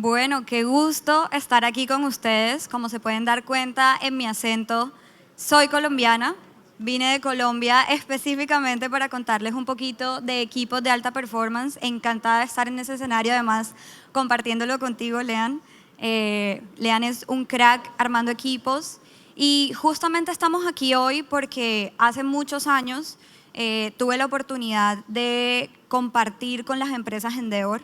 Bueno, qué gusto estar aquí con ustedes. Como se pueden dar cuenta en mi acento, soy colombiana. Vine de Colombia específicamente para contarles un poquito de equipos de alta performance. Encantada de estar en ese escenario, además compartiéndolo contigo, Lean. Lean es un crack armando equipos y justamente estamos aquí hoy porque hace muchos años tuve la oportunidad de compartir con las empresas Endeavor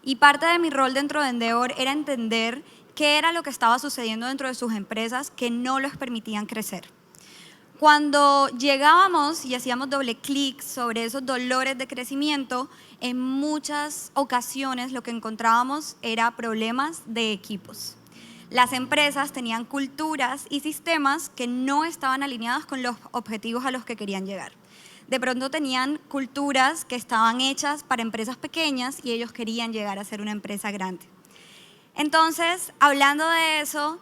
y parte de mi rol dentro de Endeavor era entender qué era lo que estaba sucediendo dentro de sus empresas que no les permitían crecer. Cuando llegábamos y hacíamos doble clic sobre esos dolores de crecimiento, en muchas ocasiones lo que encontrábamos era problemas de equipos. Las empresas tenían culturas y sistemas que no estaban alineados con los objetivos a los que querían llegar. De pronto tenían culturas que estaban hechas para empresas pequeñas y ellos querían llegar a ser una empresa grande. Entonces, hablando de eso,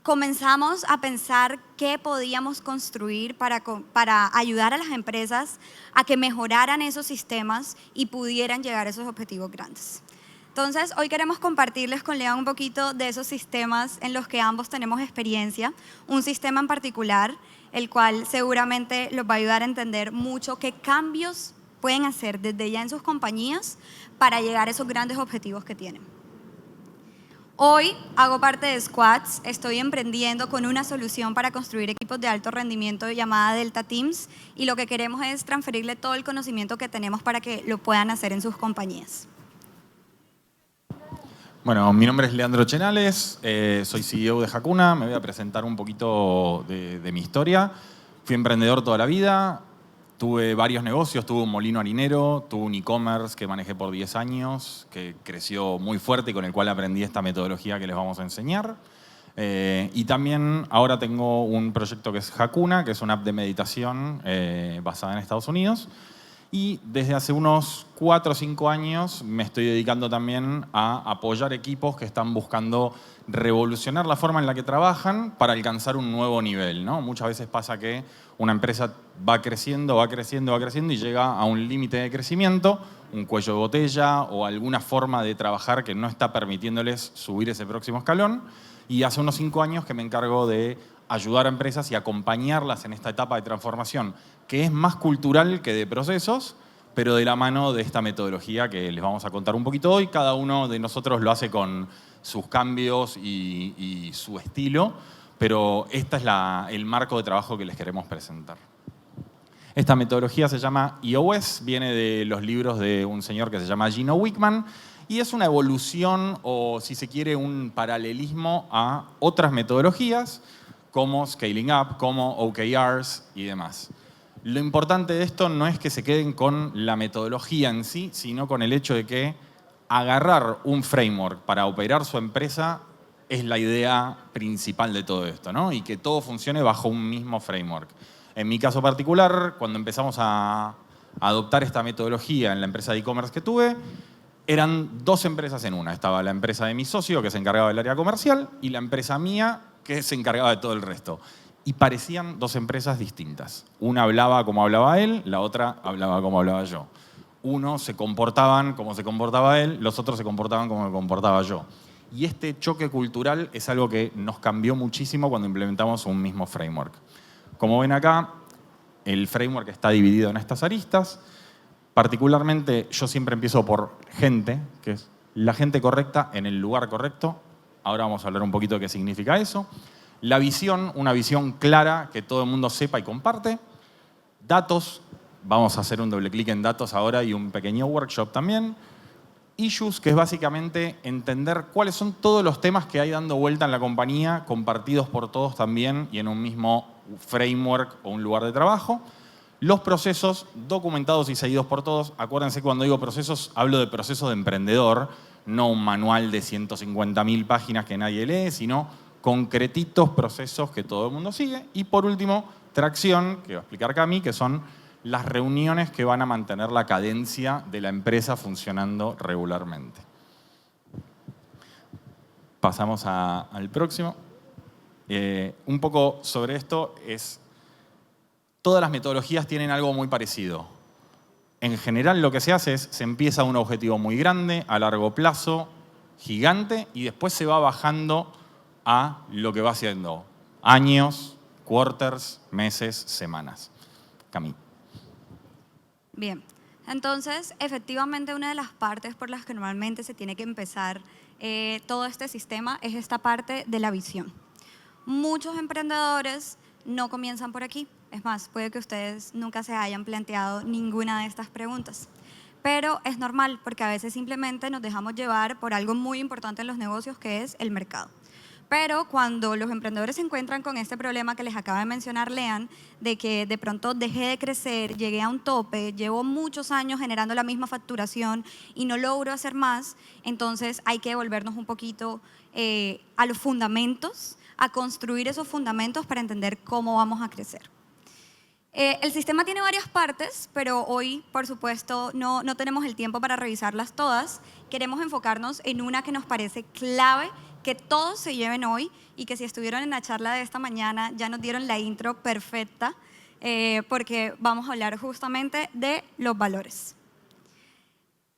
comenzamos a pensar qué podíamos construir para ayudar a las empresas a que mejoraran esos sistemas y pudieran llegar a esos objetivos grandes. Entonces, hoy queremos compartirles con Lean un poquito de esos sistemas en los que ambos tenemos experiencia, un sistema en particular, el cual seguramente los va a ayudar a entender mucho qué cambios pueden hacer desde ya en sus compañías para llegar a esos grandes objetivos que tienen. Hoy hago parte de Squads, estoy emprendiendo con una solución para construir equipos de alto rendimiento llamada Delta Teams y lo que queremos es transferirle todo el conocimiento que tenemos para que lo puedan hacer en sus compañías. Bueno, mi nombre es Leandro Chenales, soy CEO de Hakuna, me voy a presentar un poquito de mi historia. Fui emprendedor toda la vida, tuve varios negocios, tuve un molino harinero, tuve un e-commerce que manejé por 10 años, que creció muy fuerte y con el cual aprendí esta metodología que les vamos a enseñar. Y también ahora tengo un proyecto que es Hakuna, que es una app de meditación basada en Estados Unidos. Y desde hace unos 4 o 5 años me estoy dedicando también a apoyar equipos que están buscando revolucionar la forma en la que trabajan para alcanzar un nuevo nivel, ¿no? Muchas veces pasa que una empresa va creciendo y llega a un límite de crecimiento, un cuello de botella o alguna forma de trabajar que no está permitiéndoles subir ese próximo escalón. Y hace unos 5 años que me encargo de ayudar a empresas y acompañarlas en esta etapa de transformación, que es más cultural que de procesos, pero de la mano de esta metodología que les vamos a contar un poquito hoy. Cada uno de nosotros lo hace con sus cambios y su estilo, pero este es el marco de trabajo que les queremos presentar. Esta metodología se llama EOS, viene de los libros de un señor que se llama Gino Wickman, y es una evolución o, si se quiere, un paralelismo a otras metodologías como Scaling Up, como OKRs y demás. Lo importante de esto no es que se queden con la metodología en sí, sino con el hecho de que agarrar un framework para operar su empresa es la idea principal de todo esto, ¿no? Y que todo funcione bajo un mismo framework. En mi caso particular, cuando empezamos a adoptar esta metodología en la empresa de e-commerce que tuve, eran 2 empresas en una. Estaba la empresa de mi socio, que se encargaba del área comercial, y la empresa mía, que se encargaba de todo el resto. Y parecían 2 empresas distintas. Una hablaba como hablaba él, la otra hablaba como hablaba yo. Uno se comportaban como se comportaba él, los otros se comportaban como me comportaba yo. Y este choque cultural es algo que nos cambió muchísimo cuando implementamos un mismo framework. Como ven acá, el framework está dividido en estas aristas. Particularmente, yo siempre empiezo por gente, que es la gente correcta en el lugar correcto. Ahora vamos a hablar un poquito de qué significa eso. La visión, una visión clara que todo el mundo sepa y comparte. Datos, vamos a hacer un doble clic en datos ahora y un pequeño workshop también. Issues, que es básicamente entender cuáles son todos los temas que hay dando vuelta en la compañía, compartidos por todos también y en un mismo framework o un lugar de trabajo. Los procesos documentados y seguidos por todos. Acuérdense que cuando digo procesos, hablo de procesos de emprendedor, no un manual de 150.000 páginas que nadie lee, sino concretitos procesos que todo el mundo sigue. Y por último, tracción, que va a explicar Cami, que son las reuniones que van a mantener la cadencia de la empresa funcionando regularmente. Pasamos al próximo. Un poco sobre esto es... Todas las metodologías tienen algo muy parecido. En general lo que se hace es, se empieza un objetivo muy grande, a largo plazo, gigante y después se va bajando a lo que va siendo años, quarters, meses, semanas. Cami. Bien, entonces efectivamente una de las partes por las que normalmente se tiene que empezar todo este sistema es esta parte de la visión. Muchos emprendedores no comienzan por aquí. Es más, puede que ustedes nunca se hayan planteado ninguna de estas preguntas. Pero es normal porque a veces simplemente nos dejamos llevar por algo muy importante en los negocios que es el mercado. Pero cuando los emprendedores se encuentran con este problema que les acaba de mencionar Lean, de que de pronto dejé de crecer, llegué a un tope, llevo muchos años generando la misma facturación y no logro hacer más, entonces hay que volvernos un poquito a los fundamentos, a construir esos fundamentos para entender cómo vamos a crecer. El sistema tiene varias partes, pero hoy, por supuesto, no tenemos el tiempo para revisarlas todas. Queremos enfocarnos en una que nos parece clave, que todos se lleven hoy y que si estuvieron en la charla de esta mañana ya nos dieron la intro perfecta, porque vamos a hablar justamente de los valores.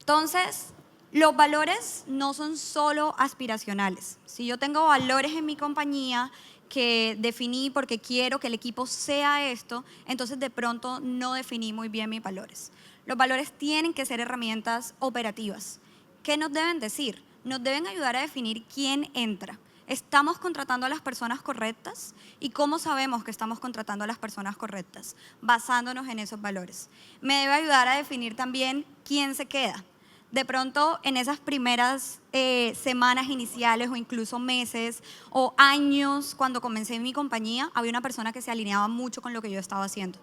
Entonces, los valores no son solo aspiracionales. Si yo tengo valores en mi compañía que definí porque quiero que el equipo sea esto, entonces de pronto no definí muy bien mis valores. Los valores tienen que ser herramientas operativas. ¿Qué nos deben decir? Nos deben ayudar a definir quién entra. ¿Estamos contratando a las personas correctas? ¿Y cómo sabemos que estamos contratando a las personas correctas? Basándonos en esos valores. Me debe ayudar a definir también quién se queda. De pronto, en esas primeras semanas iniciales o incluso meses o años, cuando comencé en mi compañía, había una persona que se alineaba mucho con lo que yo estaba haciendo.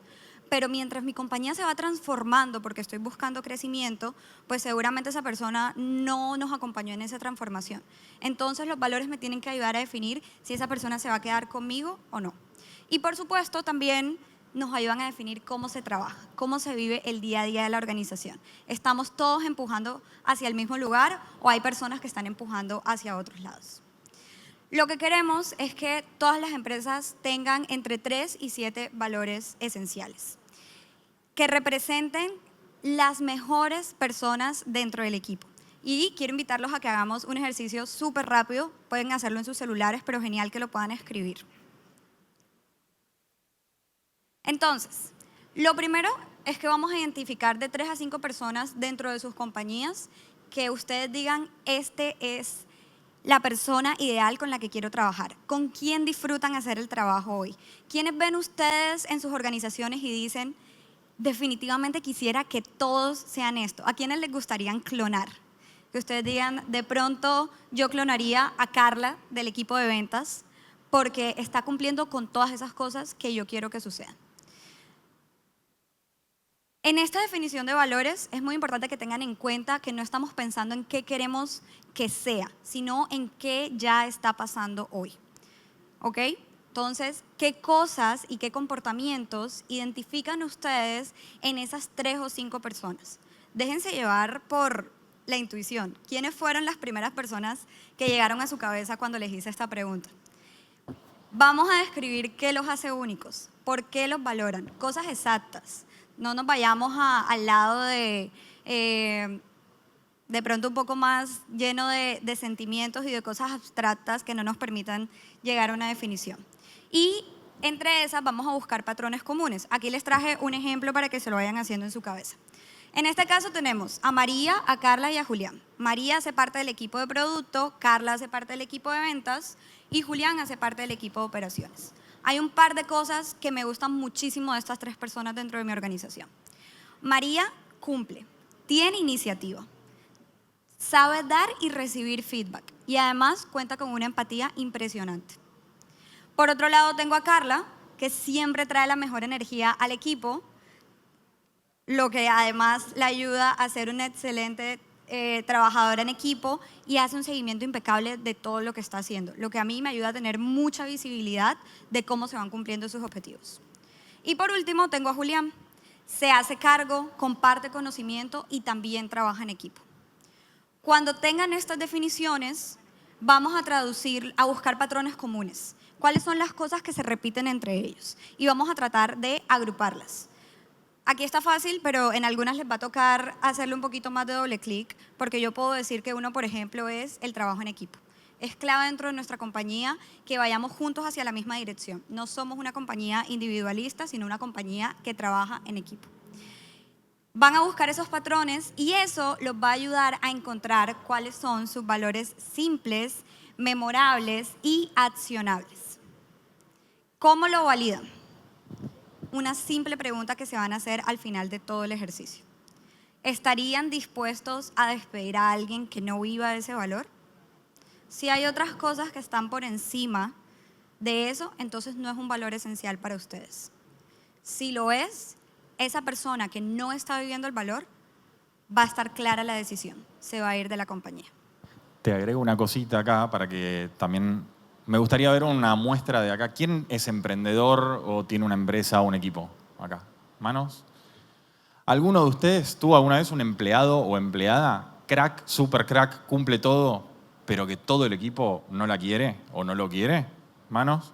Pero mientras mi compañía se va transformando porque estoy buscando crecimiento, pues seguramente esa persona no nos acompañó en esa transformación. Entonces los valores me tienen que ayudar a definir si esa persona se va a quedar conmigo o no. Y por supuesto también nos ayudan a definir cómo se trabaja, cómo se vive el día a día de la organización. ¿Estamos todos empujando hacia el mismo lugar o hay personas que están empujando hacia otros lados? Lo que queremos es que todas las empresas tengan entre 3 y 7 valores esenciales que representen las mejores personas dentro del equipo. Y quiero invitarlos a que hagamos un ejercicio súper rápido. Pueden hacerlo en sus celulares, pero genial que lo puedan escribir. Entonces, lo primero es que vamos a identificar de 3 a 5 personas dentro de sus compañías que ustedes digan, este es la persona ideal con la que quiero trabajar. ¿Con quién disfrutan hacer el trabajo hoy? ¿Quiénes ven ustedes en sus organizaciones y dicen, definitivamente quisiera que todos sean esto? ¿A quiénes les gustaría clonar? Que ustedes digan, de pronto yo clonaría a Carla del equipo de ventas porque está cumpliendo con todas esas cosas que yo quiero que sucedan. En esta definición de valores es muy importante que tengan en cuenta que no estamos pensando en qué queremos que sea, sino en qué ya está pasando hoy. ¿Ok? Entonces, ¿qué cosas y qué comportamientos identifican ustedes en esas 3 o 5 personas? Déjense llevar por la intuición. ¿Quiénes fueron las primeras personas que llegaron a su cabeza cuando les hice esta pregunta? Vamos a describir qué los hace únicos, por qué los valoran, cosas exactas. No nos vayamos al lado de pronto un poco más lleno de sentimientos y de cosas abstractas que no nos permitan llegar a una definición. Y entre esas vamos a buscar patrones comunes. Aquí les traje un ejemplo para que se lo vayan haciendo en su cabeza. En este caso tenemos a María, a Carla y a Julián. María hace parte del equipo de producto, Carla hace parte del equipo de ventas y Julián hace parte del equipo de operaciones. Hay un par de cosas que me gustan muchísimo de estas 3 personas dentro de mi organización. María cumple, tiene iniciativa, sabe dar y recibir feedback y además cuenta con una empatía impresionante. Por otro lado tengo a Carla, que siempre trae la mejor energía al equipo, lo que además le ayuda a ser una excelente trabajadora en equipo y hace un seguimiento impecable de todo lo que está haciendo, lo que a mí me ayuda a tener mucha visibilidad de cómo se van cumpliendo sus objetivos. Y por último tengo a Julián, se hace cargo, comparte conocimiento y también trabaja en equipo. Cuando tengan estas definiciones, vamos a traducir, a buscar patrones comunes. ¿Cuáles son las cosas que se repiten entre ellos? Y vamos a tratar de agruparlas. Aquí está fácil, pero en algunas les va a tocar hacerle un poquito más de doble clic, porque yo puedo decir que uno, por ejemplo, es el trabajo en equipo. Es clave dentro de nuestra compañía que vayamos juntos hacia la misma dirección. No somos una compañía individualista, sino una compañía que trabaja en equipo. Van a buscar esos patrones y eso los va a ayudar a encontrar cuáles son sus valores simples, memorables y accionables. ¿Cómo lo validan? Una simple pregunta que se van a hacer al final de todo el ejercicio. ¿Estarían dispuestos a despedir a alguien que no viva ese valor? Si hay otras cosas que están por encima de eso, entonces no es un valor esencial para ustedes. Si lo es, esa persona que no está viviendo el valor, va a estar clara la decisión, se va a ir de la compañía. Te agrego una cosita acá para que también... Me gustaría ver una muestra de acá. ¿Quién es emprendedor o tiene una empresa o un equipo? Acá. ¿Manos? ¿Alguno de ustedes tuvo alguna vez un empleado o empleada, crack, super crack, cumple todo, pero que todo el equipo no la quiere o no lo quiere? ¿Manos?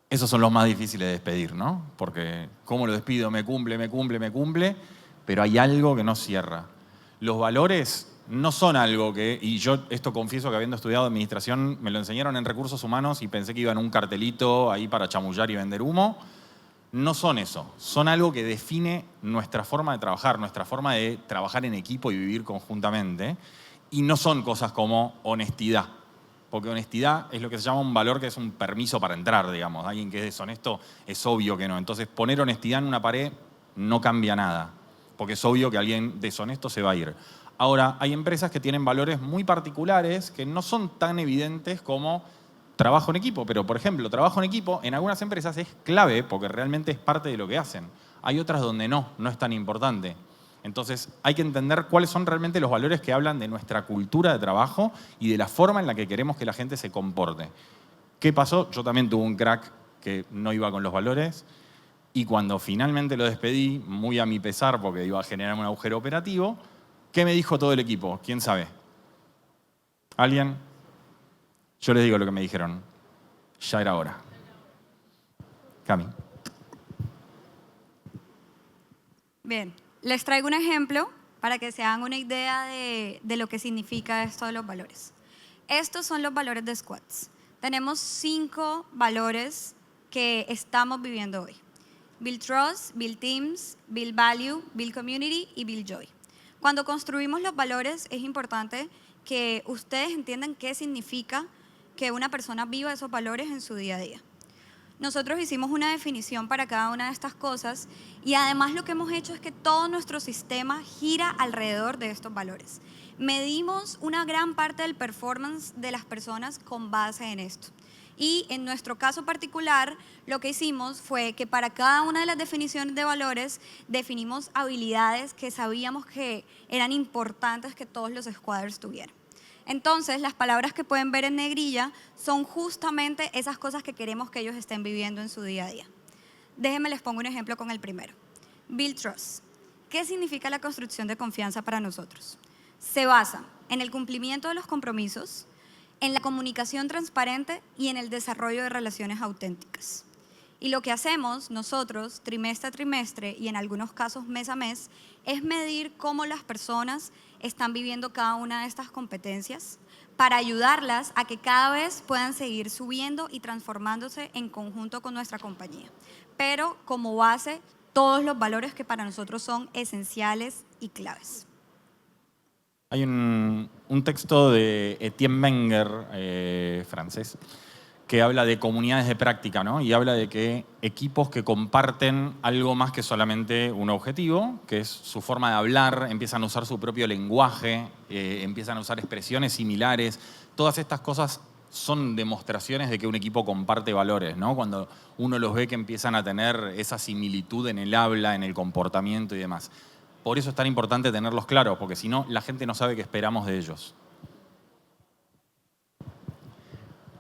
Esos son los más difíciles de despedir, ¿no? Porque ¿cómo lo despido? Me cumple, pero hay algo que no cierra. Los valores no son algo que, y yo esto confieso que habiendo estudiado administración, me lo enseñaron en recursos humanos y pensé que iba en un cartelito ahí para chamullar y vender humo. No son eso, son algo que define nuestra forma de trabajar, nuestra forma de trabajar en equipo y vivir conjuntamente. Y no son cosas como honestidad, porque honestidad es lo que se llama un valor que es un permiso para entrar, digamos. Alguien que es deshonesto es obvio que no. Entonces poner honestidad en una pared no cambia nada, porque es obvio que alguien deshonesto se va a ir. Ahora, hay empresas que tienen valores muy particulares que no son tan evidentes como trabajo en equipo, pero por ejemplo, trabajo en equipo en algunas empresas es clave porque realmente es parte de lo que hacen. Hay otras donde no es tan importante. Entonces hay que entender cuáles son realmente los valores que hablan de nuestra cultura de trabajo y de la forma en la que queremos que la gente se comporte. ¿Qué pasó? Yo también tuve un crack que no iba con los valores y cuando finalmente lo despedí, muy a mi pesar porque iba a generar un agujero operativo, ¿qué me dijo todo el equipo? ¿Quién sabe? ¿Alguien? Yo les digo lo que me dijeron. Ya era hora. Cami. Bien, les traigo un ejemplo para que se hagan una idea de lo que significa esto de los valores. Estos son los valores de Squads. Tenemos 5 valores que estamos viviendo hoy. Build Trust, Build Teams, Build Value, Build Community y Build Joy. Cuando construimos los valores es importante que ustedes entiendan qué significa que una persona viva esos valores en su día a día. Nosotros hicimos una definición para cada una de estas cosas y además lo que hemos hecho es que todo nuestro sistema gira alrededor de estos valores. Medimos una gran parte del performance de las personas con base en esto. Y en nuestro caso particular, lo que hicimos fue que para cada una de las definiciones de valores, definimos habilidades que sabíamos que eran importantes que todos los squadders tuvieran. Entonces, las palabras que pueden ver en negrilla son justamente esas cosas que queremos que ellos estén viviendo en su día a día. Déjenme les pongo un ejemplo con el primero. Build Trust. ¿Qué significa la construcción de confianza para nosotros? Se basa en el cumplimiento de los compromisos, en la comunicación transparente y en el desarrollo de relaciones auténticas. Y lo que hacemos nosotros, trimestre a trimestre y en algunos casos mes a mes, es medir cómo las personas están viviendo cada una de estas competencias para ayudarlas a que cada vez puedan seguir subiendo y transformándose en conjunto con nuestra compañía. Pero como base, todos los valores que para nosotros son esenciales y claves. Hay un texto de Etienne Wenger, francés, que habla de comunidades de práctica, ¿no? Y habla de que equipos que comparten algo más que solamente un objetivo, que es su forma de hablar, empiezan a usar su propio lenguaje, empiezan a usar expresiones similares. Todas estas cosas son demostraciones de que un equipo comparte valores, ¿no? Cuando uno los ve que empiezan a tener esa similitud en el habla, en el comportamiento y demás. Por eso es tan importante tenerlos claros, porque si no, la gente no sabe qué esperamos de ellos.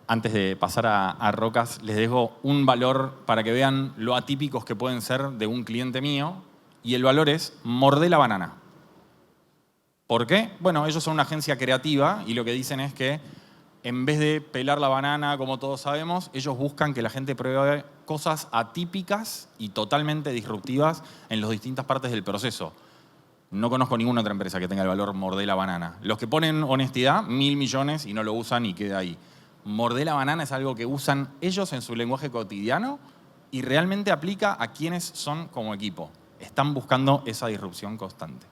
Antes de pasar a Rocas, les dejo un valor para que vean lo atípicos que pueden ser de un cliente mío. Y el valor es mordé la banana. ¿Por qué? Bueno, ellos son una agencia creativa y lo que dicen es que en vez de pelar la banana, como todos sabemos, ellos buscan que la gente pruebe cosas atípicas y totalmente disruptivas en las distintas partes del proceso. No conozco ninguna otra empresa que tenga el valor morder la banana. Los que ponen honestidad, 1.000 millones y no lo usan y queda ahí. Morder la banana es algo que usan ellos en su lenguaje cotidiano y realmente aplica a quienes son como equipo. Están buscando esa disrupción constante.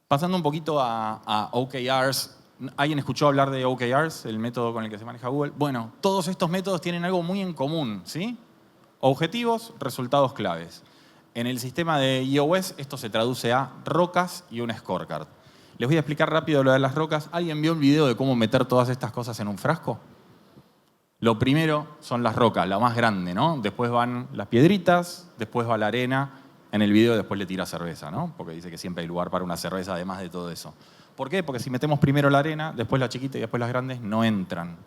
Pasando un poquito a OKRs. ¿Alguien escuchó hablar de OKRs, el método con el que se maneja Google? Bueno, todos estos métodos tienen algo muy en común, ¿sí? Objetivos, resultados claves. En el sistema de iOS esto se traduce a rocas y un scorecard. Les voy a explicar rápido lo de las rocas. ¿Alguien vio el video de cómo meter todas estas cosas en un frasco? Lo primero son las rocas, la más grande, ¿no? Después van las piedritas, después va la arena. En el video después le tira cerveza, ¿no? Porque dice que siempre hay lugar para una cerveza además de todo eso. ¿Por qué? Porque si metemos primero la arena, después la chiquita y después las grandes, no entran.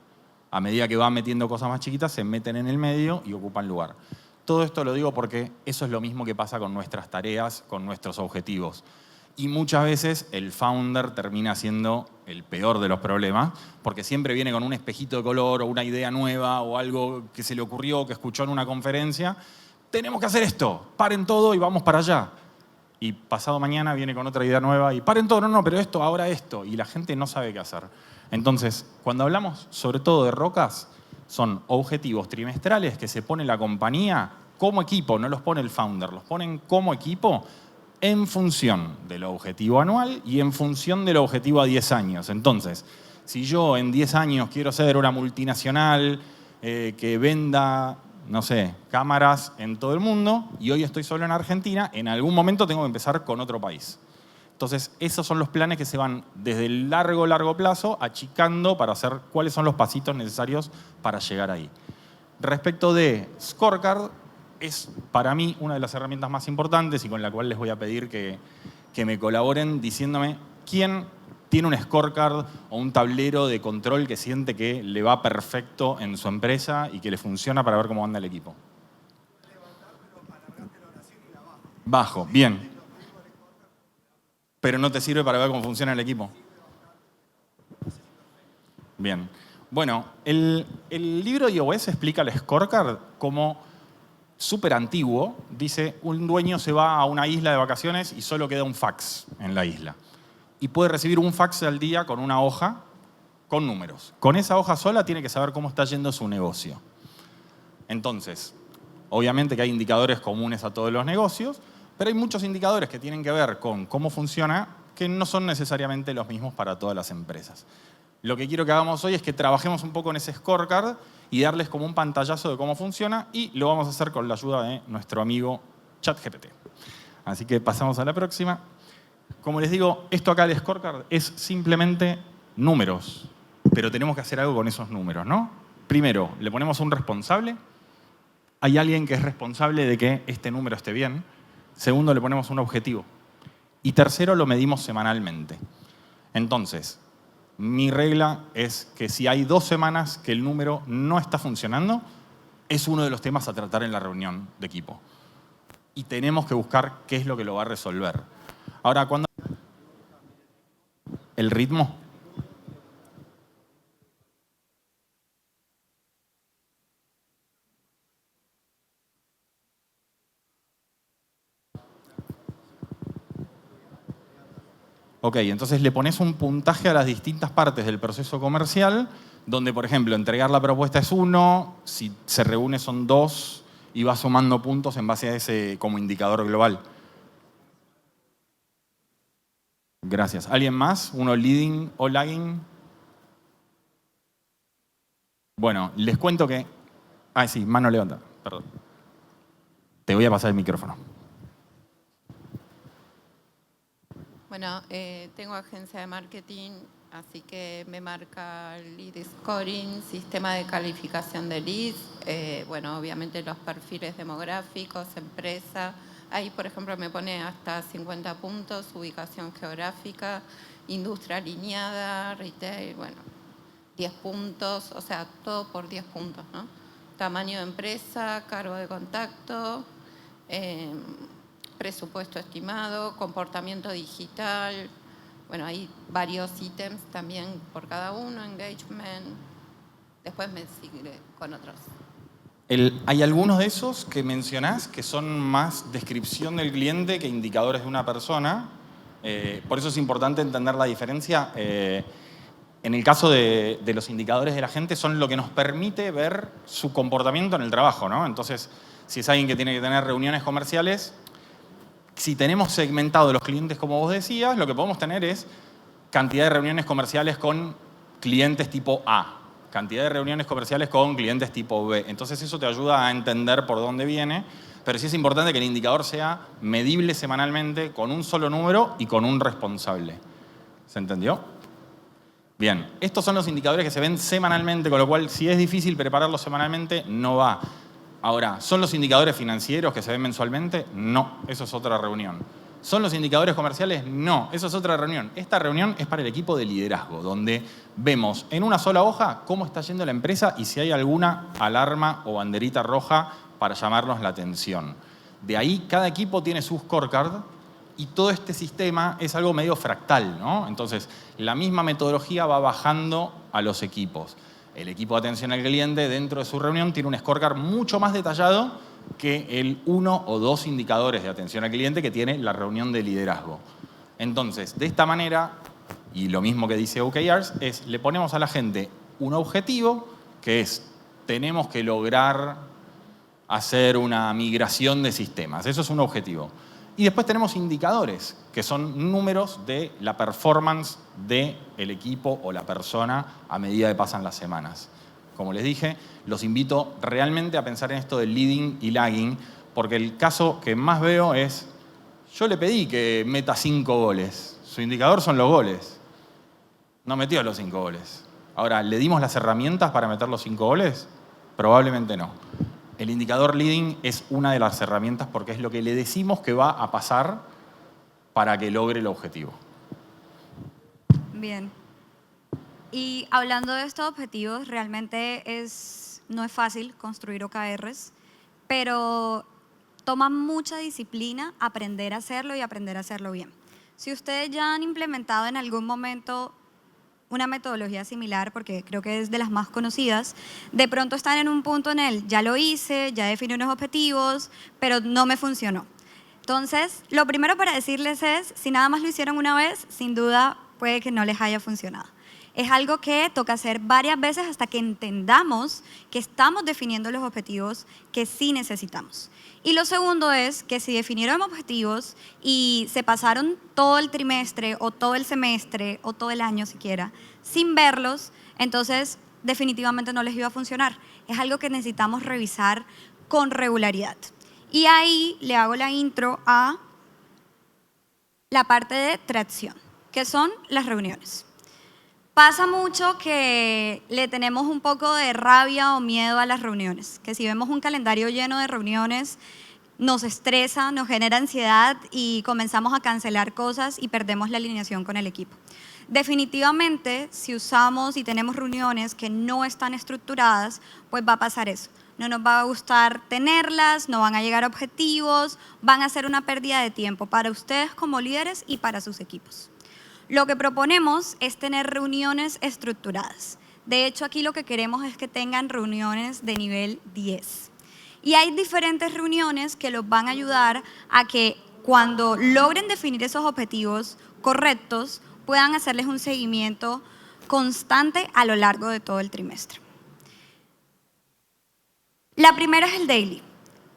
A medida que van metiendo cosas más chiquitas, se meten en el medio y ocupan lugar. Todo esto lo digo porque eso es lo mismo que pasa con nuestras tareas, con nuestros objetivos. Y muchas veces el founder termina siendo el peor de los problemas, porque siempre viene con un espejito de color o una idea nueva o algo que se le ocurrió, que escuchó en una conferencia. Tenemos que hacer esto, paren todo y vamos para allá. Y pasado mañana viene con otra idea nueva y paren todo, no, pero esto, ahora esto. Y la gente no sabe qué hacer. Entonces, cuando hablamos sobre todo de rocas, son objetivos trimestrales que se pone la compañía como equipo, no los pone el founder, los ponen como equipo en función del objetivo anual y en función del objetivo a 10 años. Entonces, si yo en 10 años quiero ser una multinacional que venda, no sé, cámaras en todo el mundo y hoy estoy solo en Argentina, en algún momento tengo que empezar con otro país. Entonces, esos son los planes que se van desde el largo plazo achicando para hacer cuáles son los pasitos necesarios para llegar ahí. Respecto de Scorecard, es para mí una de las herramientas más importantes y con la cual les voy a pedir que me colaboren diciéndome quién tiene un scorecard o un tablero de control que siente que le va perfecto en su empresa y que le funciona para ver cómo anda el equipo. Bajo, bien. Pero no te sirve para ver cómo funciona el equipo. Bien. Bueno, el libro de iOS explica el scorecard como súper antiguo. Dice, un dueño se va a una isla de vacaciones y solo queda un fax en la isla. Y puede recibir un fax al día con una hoja con números. Con esa hoja sola tiene que saber cómo está yendo su negocio. Entonces, obviamente que hay indicadores comunes a todos los negocios, pero hay muchos indicadores que tienen que ver con cómo funciona que no son necesariamente los mismos para todas las empresas. Lo que quiero que hagamos hoy es que trabajemos un poco en ese scorecard y darles como un pantallazo de cómo funciona y lo vamos a hacer con la ayuda de nuestro amigo ChatGPT. Así que pasamos a la próxima. Como les digo, esto acá del scorecard es simplemente números, pero tenemos que hacer algo con esos números, ¿no? Primero, le ponemos un responsable. Hay alguien que es responsable de que este número esté bien. Segundo, le ponemos un objetivo. Y tercero, lo medimos semanalmente. Entonces, mi regla es que si hay 2 semanas que el número no está funcionando, es uno de los temas a tratar en la reunión de equipo. Y tenemos que buscar qué es lo que lo va a resolver. Ahora, cuando... ¿El ritmo? Ok, entonces le pones un puntaje a las distintas partes del proceso comercial, donde, por ejemplo, entregar la propuesta es 1, si se reúne son 2, y vas sumando puntos en base a ese como indicador global. Gracias. ¿Alguien más? ¿Uno leading o lagging? Bueno, les cuento que... Ah, sí, mano levanta, perdón. Te voy a pasar el micrófono. Bueno, tengo agencia de marketing, así que me marca el lead scoring, sistema de calificación de leads, bueno, obviamente los perfiles demográficos, empresa. Ahí, por ejemplo, me pone hasta 50 puntos, ubicación geográfica, industria alineada, retail, bueno, 10 puntos, o sea, todo por 10 puntos, ¿no? Tamaño de empresa, cargo de contacto, presupuesto estimado, comportamiento digital, bueno, hay varios ítems también por cada uno, engagement. Después me seguiré con otros. Hay algunos de esos que mencionás que son más descripción del cliente que indicadores de una persona. Por eso es importante entender la diferencia. En el caso de los indicadores de la gente, son lo que nos permite ver su comportamiento en el trabajo, ¿no? Entonces, si es alguien que tiene que tener reuniones comerciales, si tenemos segmentado los clientes como vos decías, lo que podemos tener es cantidad de reuniones comerciales con clientes tipo A, cantidad de reuniones comerciales con clientes tipo B. Entonces eso te ayuda a entender por dónde viene, pero sí es importante que el indicador sea medible semanalmente con un solo número y con un responsable. ¿Se entendió? Bien, estos son los indicadores que se ven semanalmente, con lo cual si es difícil prepararlos semanalmente, no va. Ahora, ¿son los indicadores financieros que se ven mensualmente? No, eso es otra reunión. ¿Son los indicadores comerciales? No, eso es otra reunión. Esta reunión es para el equipo de liderazgo, donde vemos en una sola hoja cómo está yendo la empresa y si hay alguna alarma o banderita roja para llamarnos la atención. De ahí, cada equipo tiene su scorecard y todo este sistema es algo medio fractal, ¿no? Entonces, la misma metodología va bajando a los equipos. El equipo de atención al cliente dentro de su reunión tiene un scorecard mucho más detallado que el 1 o 2 indicadores de atención al cliente que tiene la reunión de liderazgo. Entonces, de esta manera, y lo mismo que dice OKRs, es le ponemos a la gente un objetivo que es, tenemos que lograr hacer una migración de sistemas. Eso es un objetivo. Y después tenemos indicadores, que son números de la performance del equipo o la persona a medida que pasan las semanas. Como les dije, los invito realmente a pensar en esto del leading y lagging, porque el caso que más veo es, yo le pedí que meta 5 goles. Su indicador son los goles. No metió los 5 goles. Ahora, ¿le dimos las herramientas para meter los 5 goles? Probablemente no. El indicador leading es una de las herramientas porque es lo que le decimos que va a pasar para que logre el objetivo. Bien. Y hablando de estos objetivos, realmente no es fácil construir OKRs, pero toma mucha disciplina aprender a hacerlo y aprender a hacerlo bien. Si ustedes ya han implementado en algún momento una metodología similar, porque creo que es de las más conocidas, de pronto están en un punto en el, ya lo hice, ya definí unos objetivos, pero no me funcionó. Entonces, lo primero para decirles es, si nada más lo hicieron una vez, sin duda puede que no les haya funcionado. Es algo que toca hacer varias veces hasta que entendamos que estamos definiendo los objetivos que sí necesitamos. Y lo segundo es que si definieron objetivos y se pasaron todo el trimestre o todo el semestre o todo el año siquiera sin verlos, entonces definitivamente no les iba a funcionar. Es algo que necesitamos revisar con regularidad. Y ahí le hago la intro a la parte de tracción, que son las reuniones. Pasa mucho que le tenemos un poco de rabia o miedo a las reuniones, que si vemos un calendario lleno de reuniones, nos estresa, nos genera ansiedad y comenzamos a cancelar cosas y perdemos la alineación con el equipo. Definitivamente, si usamos y tenemos reuniones que no están estructuradas, pues va a pasar eso. No nos va a gustar tenerlas, no van a llegar a objetivos, van a ser una pérdida de tiempo para ustedes como líderes y para sus equipos. Lo que proponemos es tener reuniones estructuradas. De hecho, aquí lo que queremos es que tengan reuniones de nivel 10. Y hay diferentes reuniones que los van a ayudar a que cuando logren definir esos objetivos correctos, puedan hacerles un seguimiento constante a lo largo de todo el trimestre. La primera es el daily.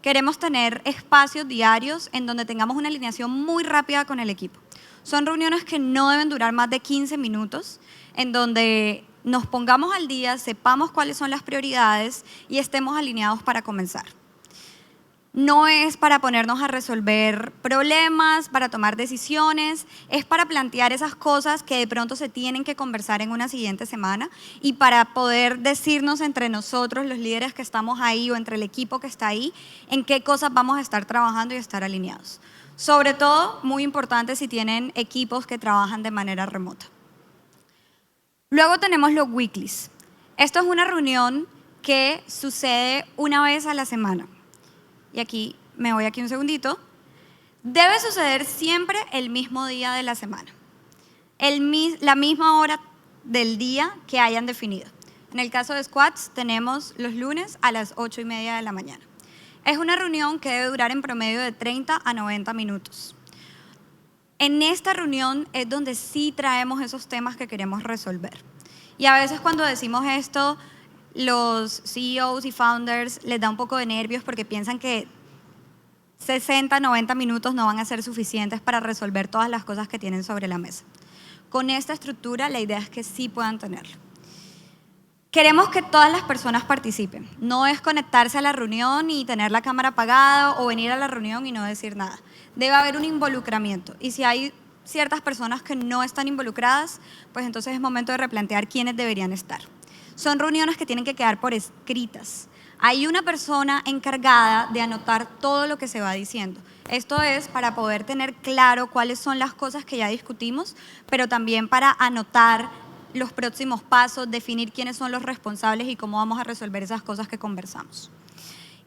Queremos tener espacios diarios en donde tengamos una alineación muy rápida con el equipo. Son reuniones que no deben durar más de 15 minutos, en donde nos pongamos al día, sepamos cuáles son las prioridades y estemos alineados para comenzar. No es para ponernos a resolver problemas, para tomar decisiones, es para plantear esas cosas que de pronto se tienen que conversar en una siguiente semana y para poder decirnos entre nosotros, los líderes que estamos ahí o entre el equipo que está ahí, en qué cosas vamos a estar trabajando y estar alineados. Sobre todo, muy importante si tienen equipos que trabajan de manera remota. Luego tenemos los weeklies. Esto es una reunión que sucede una vez a la semana. Y aquí, me voy aquí un segundito. Debe suceder siempre el mismo día de la semana. la misma hora del día que hayan definido. En el caso de squads, tenemos los lunes a las 8:30 de la mañana. Es una reunión que debe durar en promedio de 30 a 90 minutos. En esta reunión es donde sí traemos esos temas que queremos resolver. Y a veces cuando decimos esto, los CEOs y founders les da un poco de nervios porque piensan que 60, 90 minutos no van a ser suficientes para resolver todas las cosas que tienen sobre la mesa. Con esta estructura, la idea es que sí puedan tenerlo. Queremos que todas las personas participen. No es conectarse a la reunión y tener la cámara apagada o venir a la reunión y no decir nada. Debe haber un involucramiento. Y si hay ciertas personas que no están involucradas, pues entonces es momento de replantear quiénes deberían estar. Son reuniones que tienen que quedar por escritas. Hay una persona encargada de anotar todo lo que se va diciendo. Esto es para poder tener claro cuáles son las cosas que ya discutimos, pero también para anotar los próximos pasos, definir quiénes son los responsables y cómo vamos a resolver esas cosas que conversamos.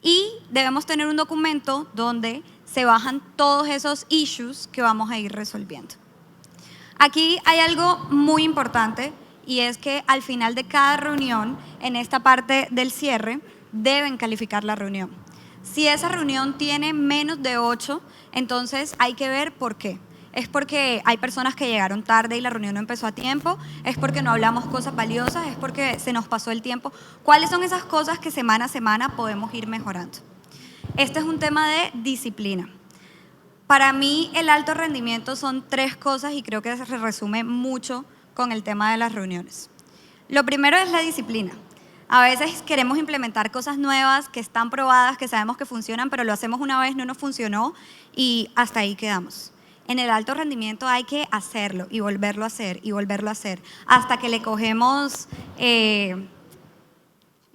Y debemos tener un documento donde se bajan todos esos issues que vamos a ir resolviendo. Aquí hay algo muy importante y es que al final de cada reunión, en esta parte del cierre, deben calificar la reunión. Si esa reunión tiene menos de 8, entonces hay que ver por qué. ¿Es porque hay personas que llegaron tarde y la reunión no empezó a tiempo? ¿Es porque no hablamos cosas valiosas? ¿Es porque se nos pasó el tiempo? ¿Cuáles son esas cosas que semana a semana podemos ir mejorando? Este es un tema de disciplina. Para mí el alto rendimiento son 3 cosas y creo que se resume mucho con el tema de las reuniones. Lo primero es la disciplina. A veces queremos implementar cosas nuevas que están probadas, que sabemos que funcionan, pero lo hacemos una vez, no nos funcionó y hasta ahí quedamos. En el alto rendimiento hay que hacerlo y volverlo a hacer y volverlo a hacer hasta que le cogemos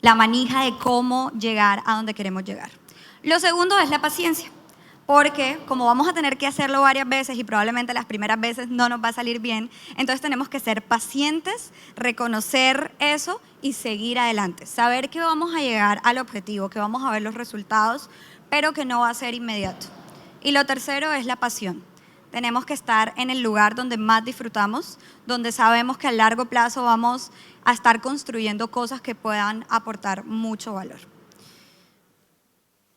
la manija de cómo llegar a donde queremos llegar. Lo segundo es la paciencia, porque como vamos a tener que hacerlo varias veces y probablemente las primeras veces no nos va a salir bien, entonces tenemos que ser pacientes, reconocer eso y seguir adelante. Saber que vamos a llegar al objetivo, que vamos a ver los resultados, pero que no va a ser inmediato. Y lo tercero es la pasión. Tenemos que estar en el lugar donde más disfrutamos, donde sabemos que a largo plazo vamos a estar construyendo cosas que puedan aportar mucho valor.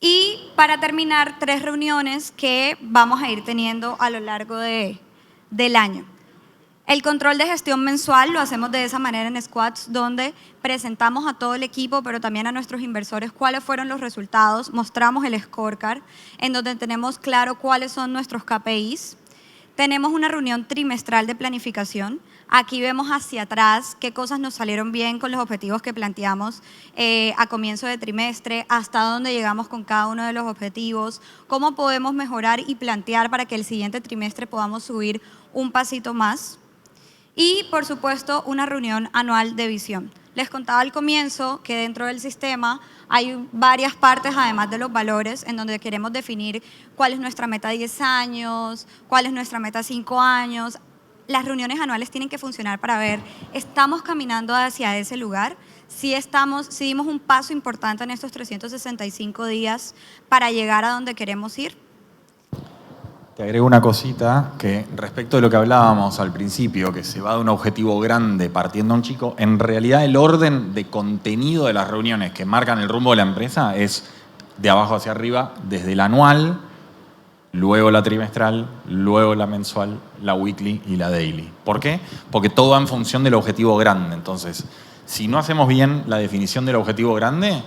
Y para terminar, 3 reuniones que vamos a ir teniendo a lo largo del año. El control de gestión mensual lo hacemos de esa manera en Squads, donde presentamos a todo el equipo, pero también a nuestros inversores cuáles fueron los resultados, mostramos el scorecard, en donde tenemos claro cuáles son nuestros KPIs. Tenemos una reunión trimestral de planificación. Aquí vemos hacia atrás qué cosas nos salieron bien con los objetivos que planteamos a comienzo de trimestre, hasta dónde llegamos con cada uno de los objetivos, cómo podemos mejorar y plantear para que el siguiente trimestre podamos subir un pasito más. Y, por supuesto, una reunión anual de visión. Les contaba al comienzo que dentro del sistema hay varias partes, además de los valores, en donde queremos definir cuál es nuestra meta 10 años, cuál es nuestra meta 5 años. Las reuniones anuales tienen que funcionar para ver, ¿estamos caminando hacia ese lugar? Si dimos un paso importante en estos 365 días para llegar a donde queremos ir. Te agrego una cosita que respecto de lo que hablábamos al principio, que se va de un objetivo grande partiendo a un chico, en realidad el orden de contenido de las reuniones que marcan el rumbo de la empresa es de abajo hacia arriba, desde la anual, luego la trimestral, luego la mensual, la weekly y la daily. ¿Por qué? Porque todo va en función del objetivo grande. Entonces, si no hacemos bien la definición del objetivo grande,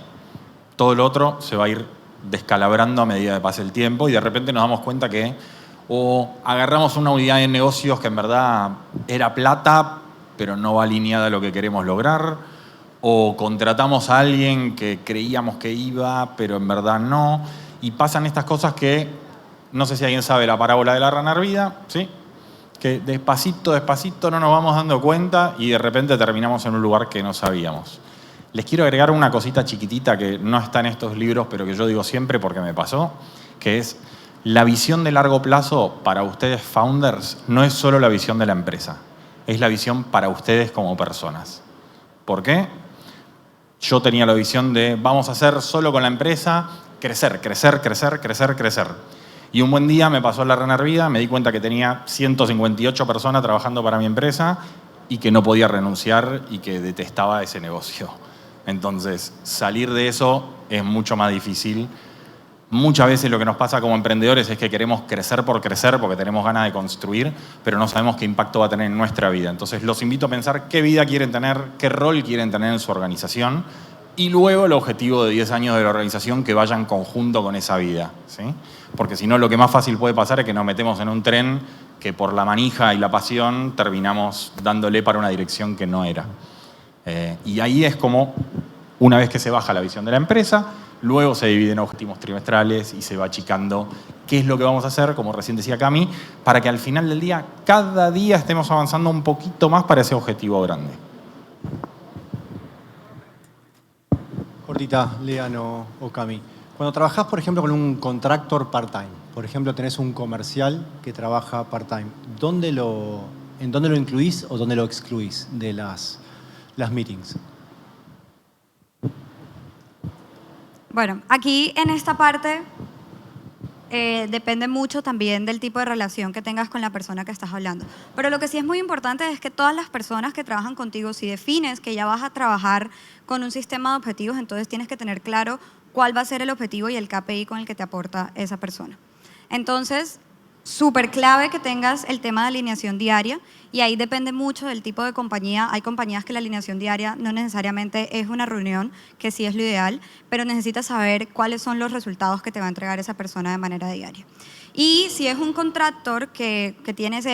todo lo otro se va a ir descalabrando a medida que pase el tiempo y de repente nos damos cuenta que o agarramos una unidad de negocios que en verdad era plata, pero no va alineada a lo que queremos lograr, o contratamos a alguien que creíamos que iba, pero en verdad no, y pasan estas cosas que, no sé si alguien sabe la parábola de la rana hervida, ¿sí? Que despacito, despacito no nos vamos dando cuenta y de repente terminamos en un lugar que no sabíamos. Les quiero agregar una cosita chiquitita que no está en estos libros, pero que yo digo siempre porque me pasó, que es la visión de largo plazo para ustedes founders no es solo la visión de la empresa, es la visión para ustedes como personas. ¿Por qué? Yo tenía la visión de vamos a hacer solo con la empresa crecer, crecer, crecer, crecer, crecer. Y un buen día me pasó la Runner Vida, me di cuenta que tenía 158 personas trabajando para mi empresa y que no podía renunciar y que detestaba ese negocio. Entonces, salir de eso es mucho más difícil. Muchas veces lo que nos pasa como emprendedores es que queremos crecer por crecer porque tenemos ganas de construir, pero no sabemos qué impacto va a tener en nuestra vida. Entonces, los invito a pensar qué vida quieren tener, qué rol quieren tener en su organización y luego el objetivo de 10 años de la organización que vaya en conjunto con esa vida, ¿sí? Porque si no, lo que más fácil puede pasar es que nos metemos en un tren que por la manija y la pasión terminamos dándole para una dirección que no era. Y ahí es como, una vez que se baja la visión de la empresa, luego se dividen objetivos trimestrales y se va achicando qué es lo que vamos a hacer, como recién decía Cami, para que al final del día, cada día estemos avanzando un poquito más para ese objetivo grande. Cortita, Lean o Cami. Cuando trabajás, por ejemplo, con un contractor part-time, por ejemplo, tenés un comercial que trabaja part-time, ¿en dónde lo incluís o dónde lo excluís de las meetings? Bueno, aquí en esta parte depende mucho también del tipo de relación que tengas con la persona que estás hablando. Pero lo que sí es muy importante es que todas las personas que trabajan contigo, si defines que ya vas a trabajar con un sistema de objetivos, entonces tienes que tener claro cuál va a ser el objetivo y el KPI con el que te aporta esa persona. Entonces, súper clave que tengas el tema de alineación diaria y ahí depende mucho del tipo de compañía. Hay compañías que la alineación diaria no necesariamente es una reunión, que sí es lo ideal, pero necesitas saber cuáles son los resultados que te va a entregar esa persona de manera diaria. Y si es un contractor que tienes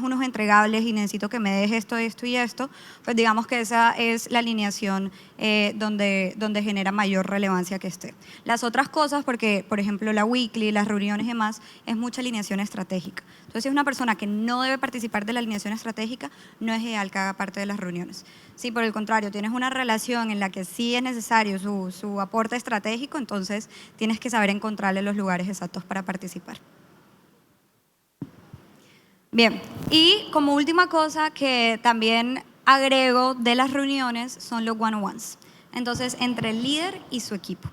unos entregables y necesito que me des esto, esto y esto, pues digamos que esa es la alineación donde genera mayor relevancia que esté. Las otras cosas, porque por ejemplo la weekly, las reuniones y demás, es mucha alineación estratégica. Entonces, si es una persona que no debe participar de la alineación estratégica, no es ideal que haga parte de las reuniones. Si por el contrario tienes una relación en la que sí es necesario su aporte estratégico, entonces tienes que saber encontrarle los lugares exactos para participar. Bien, y como última cosa que también agrego de las reuniones son los one-on-ones. Entonces, entre el líder y su equipo.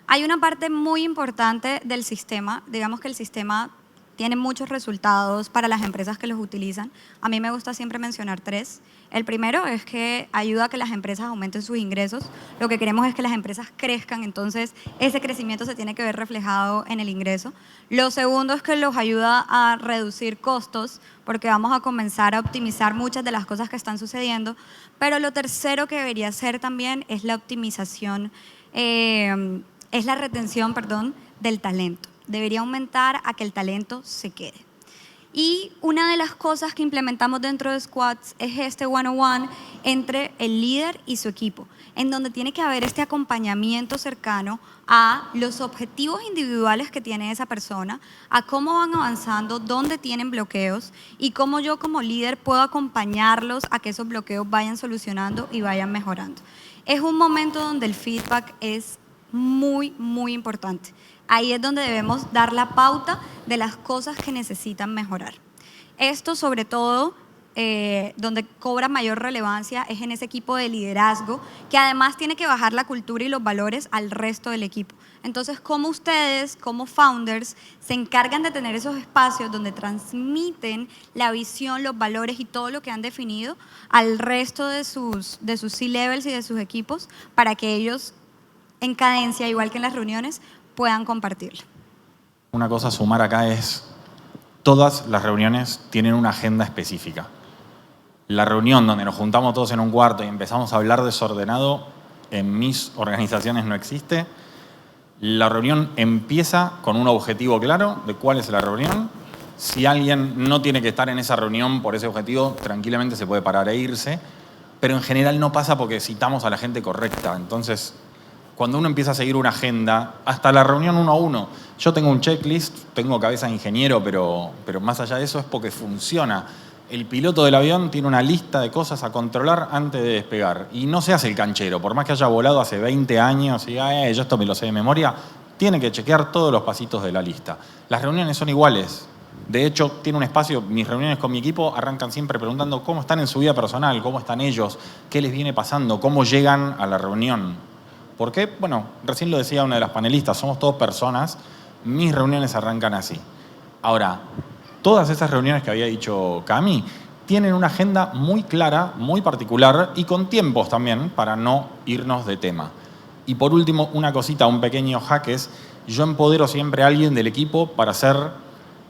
Hay una parte muy importante del sistema, digamos que el sistema tiene muchos resultados para las empresas que los utilizan. A mí me gusta siempre mencionar 3. El primero es que ayuda a que las empresas aumenten sus ingresos. Lo que queremos es que las empresas crezcan, entonces ese crecimiento se tiene que ver reflejado en el ingreso. Lo segundo es que los ayuda a reducir costos, porque vamos a comenzar a optimizar muchas de las cosas que están sucediendo. Pero lo tercero que debería ser también es la optimización, es la retención, del talento. Debería aumentar a que el talento se quede. Y una de las cosas que implementamos dentro de Squads es este one-on-one entre el líder y su equipo, en donde tiene que haber este acompañamiento cercano a los objetivos individuales que tiene esa persona, a cómo van avanzando, dónde tienen bloqueos y cómo yo como líder puedo acompañarlos a que esos bloqueos vayan solucionando y vayan mejorando. Es un momento donde el feedback es muy, muy importante. Ahí es donde debemos dar la pauta de las cosas que necesitan mejorar. Esto sobre todo, donde cobra mayor relevancia es en ese equipo de liderazgo, que además tiene que bajar la cultura y los valores al resto del equipo. Entonces, ¿cómo ustedes, como founders, se encargan de tener esos espacios donde transmiten la visión, los valores y todo lo que han definido al resto de sus C-levels y de sus equipos para que ellos, en cadencia, igual que en las reuniones, puedan compartirlo? Una cosa a sumar acá es, todas las reuniones tienen una agenda específica. La reunión donde nos juntamos todos en un cuarto y empezamos a hablar desordenado, en mis organizaciones no existe. La reunión empieza con un objetivo claro de cuál es la reunión. Si alguien no tiene que estar en esa reunión por ese objetivo, tranquilamente se puede parar e irse, pero en general no pasa porque citamos a la gente correcta. Entonces, cuando uno empieza a seguir una agenda, hasta la reunión 1 a 1, yo tengo un checklist, tengo cabeza de ingeniero, pero más allá de eso es porque funciona. El piloto del avión tiene una lista de cosas a controlar antes de despegar. Y no se hace el canchero, por más que haya volado hace 20 años y yo esto me lo sé de memoria, tiene que chequear todos los pasitos de la lista. Las reuniones son iguales. De hecho, tiene un espacio, mis reuniones con mi equipo arrancan siempre preguntando cómo están en su vida personal, cómo están ellos, qué les viene pasando, cómo llegan a la reunión. ¿Por qué? Bueno, recién lo decía una de las panelistas, somos todos personas mis reuniones arrancan así. Ahora, todas esas reuniones que había dicho Cami tienen una agenda muy clara, muy particular y con tiempos también para no irnos de tema. Y por último, una cosita, un pequeño hack es, yo empodero siempre a alguien del equipo para ser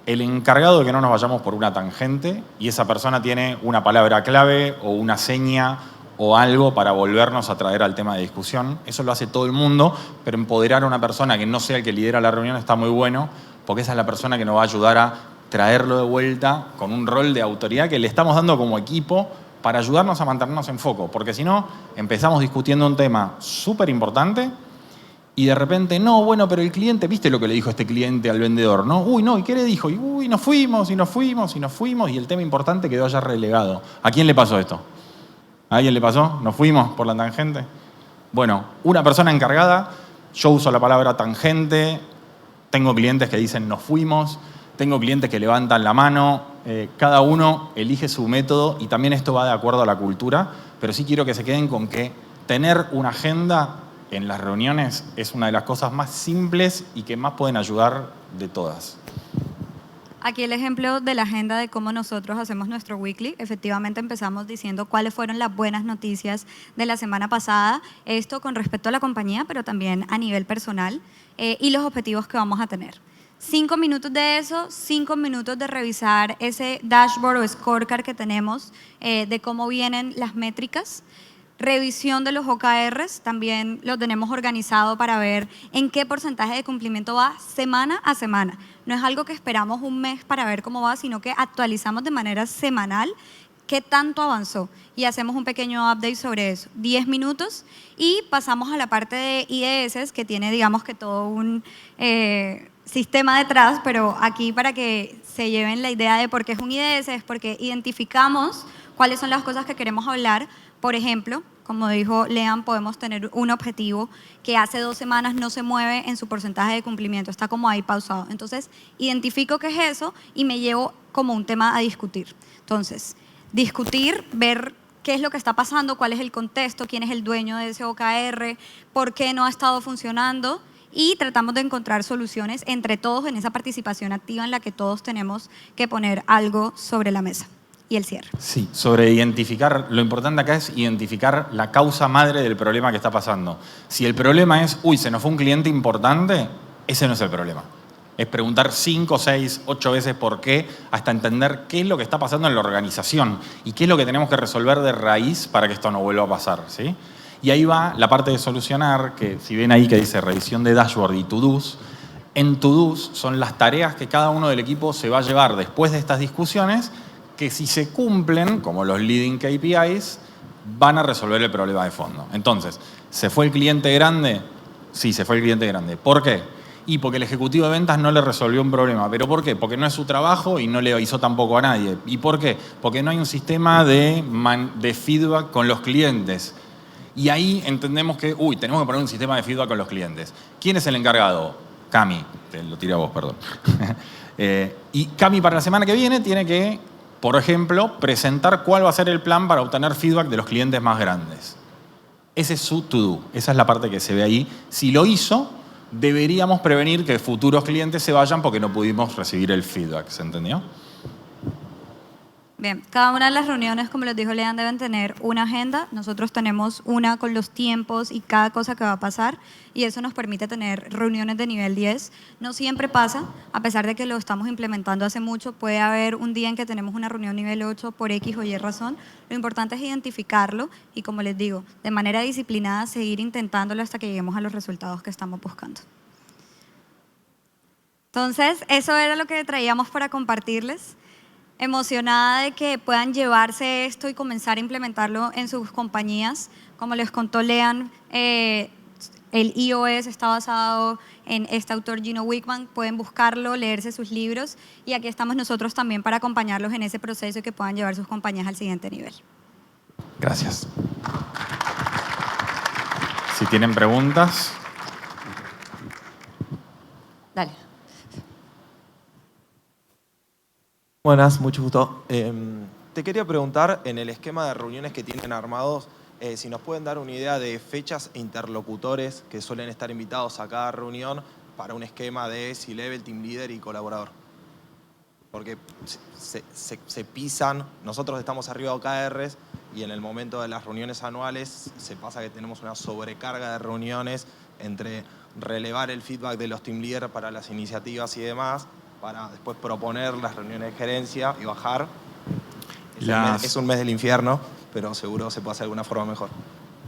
el encargado de que no nos vayamos por una tangente y esa persona tiene una palabra clave o una seña o algo para volvernos a traer al tema de discusión. Eso lo hace todo el mundo, pero empoderar a una persona que no sea el que lidera la reunión está muy bueno, porque esa es la persona que nos va a ayudar a traerlo de vuelta con un rol de autoridad que le estamos dando como equipo para ayudarnos a mantenernos en foco. Porque si no, empezamos discutiendo un tema súper importante y de repente, no, bueno, pero el cliente, ¿viste lo que le dijo este cliente al vendedor? ¿No? Uy, no, ¿y qué le dijo? Y uy, nos fuimos, y nos fuimos, y nos fuimos, y el tema importante quedó ya relegado. ¿A quién le pasó esto? ¿A alguien le pasó? ¿Nos fuimos por la tangente? Bueno, una persona encargada, yo uso la palabra tangente, tengo clientes que dicen nos fuimos, tengo clientes que levantan la mano, cada uno elige su método y también esto va de acuerdo a la cultura, pero sí quiero que se queden con que tener una agenda en las reuniones es una de las cosas más simples y que más pueden ayudar de todas. Aquí el ejemplo de la agenda de cómo nosotros hacemos nuestro weekly. Efectivamente empezamos diciendo cuáles fueron las buenas noticias de la semana pasada, esto con respecto a la compañía, pero también a nivel personal, y los objetivos que vamos a tener. 5 minutos de eso, 5 minutos de revisar ese dashboard o scorecard que tenemos de cómo vienen las métricas. Revisión de los OKRs, también lo tenemos organizado para ver en qué porcentaje de cumplimiento va semana a semana. No es algo que esperamos un mes para ver cómo va, sino que actualizamos de manera semanal qué tanto avanzó y hacemos un pequeño update sobre eso. 10 minutos y pasamos a la parte de IDS, que tiene, digamos que todo un sistema detrás, pero aquí para que se lleven la idea de por qué es un IDS es porque identificamos cuáles son las cosas que queremos hablar. Por ejemplo, como dijo Lean, podemos tener un objetivo que hace 2 semanas no se mueve en su porcentaje de cumplimiento, está como ahí pausado. Entonces, identifico qué es eso y me llevo como un tema a discutir. Entonces, discutir, ver qué es lo que está pasando, cuál es el contexto, quién es el dueño de ese OKR, por qué no ha estado funcionando y tratamos de encontrar soluciones entre todos en esa participación activa en la que todos tenemos que poner algo sobre la mesa. Y el cierre. Sí, sobre identificar, lo importante acá es identificar la causa madre del problema que está pasando. Si el problema es, uy, se nos fue un cliente importante, ese no es el problema. Es preguntar 5, 6, 8 veces por qué, hasta entender qué es lo que está pasando en la organización y qué es lo que tenemos que resolver de raíz para que esto no vuelva a pasar, ¿sí? Y ahí va la parte de solucionar, que si ven ahí que dice revisión de dashboard y to-dos, en to-dos son las tareas que cada uno del equipo se va a llevar después de estas discusiones, que si se cumplen, como los leading KPIs, van a resolver el problema de fondo. Entonces, ¿se fue el cliente grande? Sí, se fue el cliente grande. ¿Por qué? Y porque el ejecutivo de ventas no le resolvió un problema. ¿Pero por qué? Porque no es su trabajo y no le avisó tampoco a nadie. ¿Y por qué? Porque no hay un sistema de feedback con los clientes. Y ahí entendemos que, tenemos que poner un sistema de feedback con los clientes. ¿Quién es el encargado? Cami. Te lo tiré a vos, perdón. Y Cami para la semana que viene tiene que, por ejemplo, presentar cuál va a ser el plan para obtener feedback de los clientes más grandes. Ese es su to-do. Esa es la parte que se ve ahí. Si lo hizo, deberíamos prevenir que futuros clientes se vayan porque no pudimos recibir el feedback. ¿Se entendió? Bien, cada una de las reuniones, como les dijo Lean, deben tener una agenda. Nosotros tenemos una con los tiempos y cada cosa que va a pasar y eso nos permite tener reuniones de nivel 10. No siempre pasa, a pesar de que lo estamos implementando hace mucho, puede haber un día en que tenemos una reunión nivel 8 por X o Y razón. Lo importante es identificarlo y, como les digo, de manera disciplinada seguir intentándolo hasta que lleguemos a los resultados que estamos buscando. Entonces, eso era lo que traíamos para compartirles. Emocionada de que puedan llevarse esto y comenzar a implementarlo en sus compañías. Como les contó Lean, el iOS está basado en este autor Gino Wickman. Pueden buscarlo, leerse sus libros y aquí estamos nosotros también para acompañarlos en ese proceso y que puedan llevar sus compañías al siguiente nivel. Gracias. Si tienen preguntas. Dale. Buenas, mucho gusto. Te quería preguntar, en el esquema de reuniones que tienen armados, si nos pueden dar una idea de fechas e interlocutores que suelen estar invitados a cada reunión para un esquema de C-Level, Team Leader y colaborador? Porque se pisan, nosotros estamos arriba de OKRs y en el momento de las reuniones anuales se pasa que tenemos una sobrecarga de reuniones entre relevar el feedback de los Team Leaders para las iniciativas y demás, para después proponer las reuniones de gerencia y bajar. Es un mes del infierno, pero seguro se puede hacer de alguna forma mejor.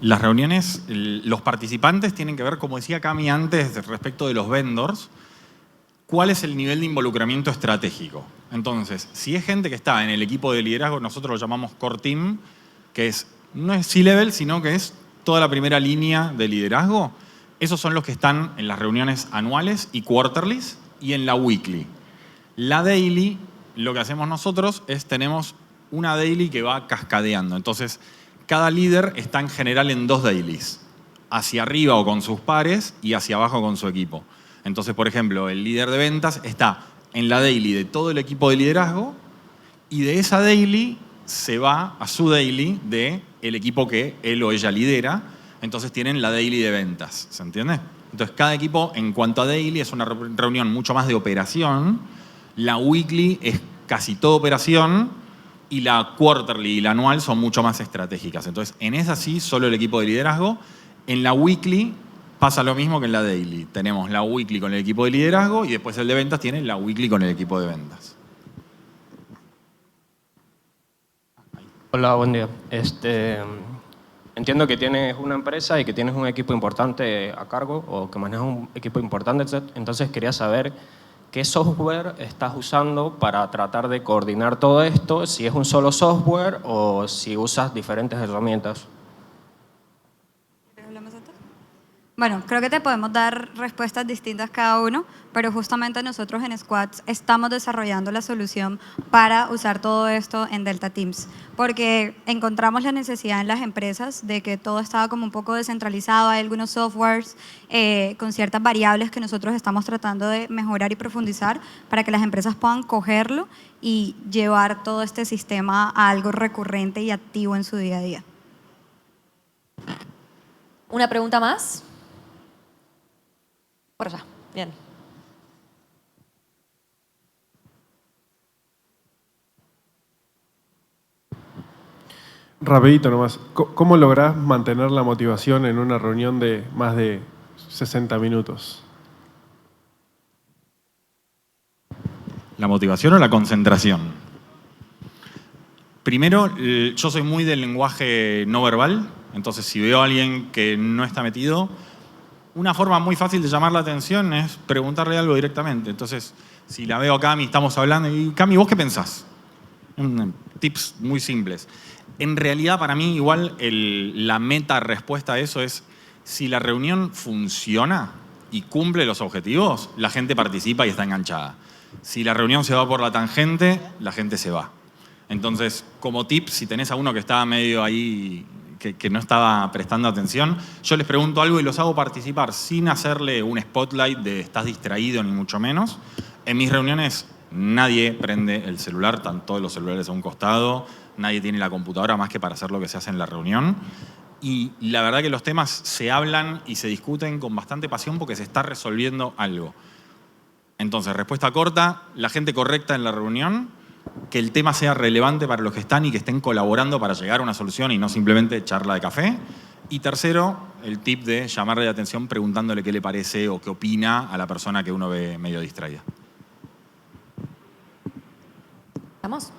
Las reuniones, los participantes tienen que ver, como decía Cami antes, respecto de los vendors, cuál es el nivel de involucramiento estratégico. Entonces, si es gente que está en el equipo de liderazgo, nosotros lo llamamos Core Team, que no es C-Level, sino que es toda la primera línea de liderazgo. Esos son los que están en las reuniones anuales y quarterlies y en la weekly. La daily, lo que hacemos nosotros es tenemos una daily que va cascadeando. Entonces, cada líder está en general en 2 dailies, hacia arriba o con sus pares y hacia abajo con su equipo. Entonces, por ejemplo, el líder de ventas está en la daily de todo el equipo de liderazgo y de esa daily se va a su daily del equipo que él o ella lidera. Entonces tienen la daily de ventas, ¿se entiende? Entonces cada equipo en cuanto a daily es una reunión mucho más de operación, la weekly es casi todo operación y la quarterly y la anual son mucho más estratégicas. Entonces en esa sí, solo el equipo de liderazgo. En la weekly pasa lo mismo que en la daily. Tenemos la weekly con el equipo de liderazgo y después el de ventas tiene la weekly con el equipo de ventas. Hola, buen día. Entiendo que tienes una empresa y que tienes un equipo importante a cargo o que manejas un equipo importante, etc. Entonces quería saber qué software estás usando para tratar de coordinar todo esto, si es un solo software o si usas diferentes herramientas. Bueno, creo que te podemos dar respuestas distintas cada uno, pero justamente nosotros en Squads estamos desarrollando la solución para usar todo esto en Delta Teams, porque encontramos la necesidad en las empresas de que todo estaba como un poco descentralizado, hay algunos softwares con ciertas variables que nosotros estamos tratando de mejorar y profundizar para que las empresas puedan cogerlo y llevar todo este sistema a algo recurrente y activo en su día a día. ¿Una pregunta más? Por allá, bien. Rapidito nomás, ¿cómo lográs mantener la motivación en una reunión de más de 60 minutos? ¿La motivación o la concentración? Primero, yo soy muy del lenguaje no verbal, entonces si veo a alguien que no está metido, una forma muy fácil de llamar la atención es preguntarle algo directamente. Entonces, si la veo a Cami, estamos hablando, y Cami, ¿vos qué pensás? Tips muy simples. En realidad, para mí, igual, la meta respuesta a eso es, si la reunión funciona y cumple los objetivos, la gente participa y está enganchada. Si la reunión se va por la tangente, la gente se va. Entonces, como tip, si tenés a uno que está medio ahí, que no estaba prestando atención, yo les pregunto algo y los hago participar sin hacerle un spotlight de estás distraído ni mucho menos. En mis reuniones nadie prende el celular, están todos los celulares a un costado, nadie tiene la computadora más que para hacer lo que se hace en la reunión. Y la verdad que los temas se hablan y se discuten con bastante pasión porque se está resolviendo algo. Entonces, respuesta corta, la gente correcta en la reunión, que el tema sea relevante para los que están y que estén colaborando para llegar a una solución y no simplemente charla de café. Y tercero, el tip de llamarle la atención preguntándole qué le parece o qué opina a la persona que uno ve medio distraída. ¿Estamos?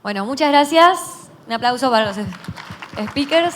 Bueno, muchas gracias. Un aplauso para los speakers.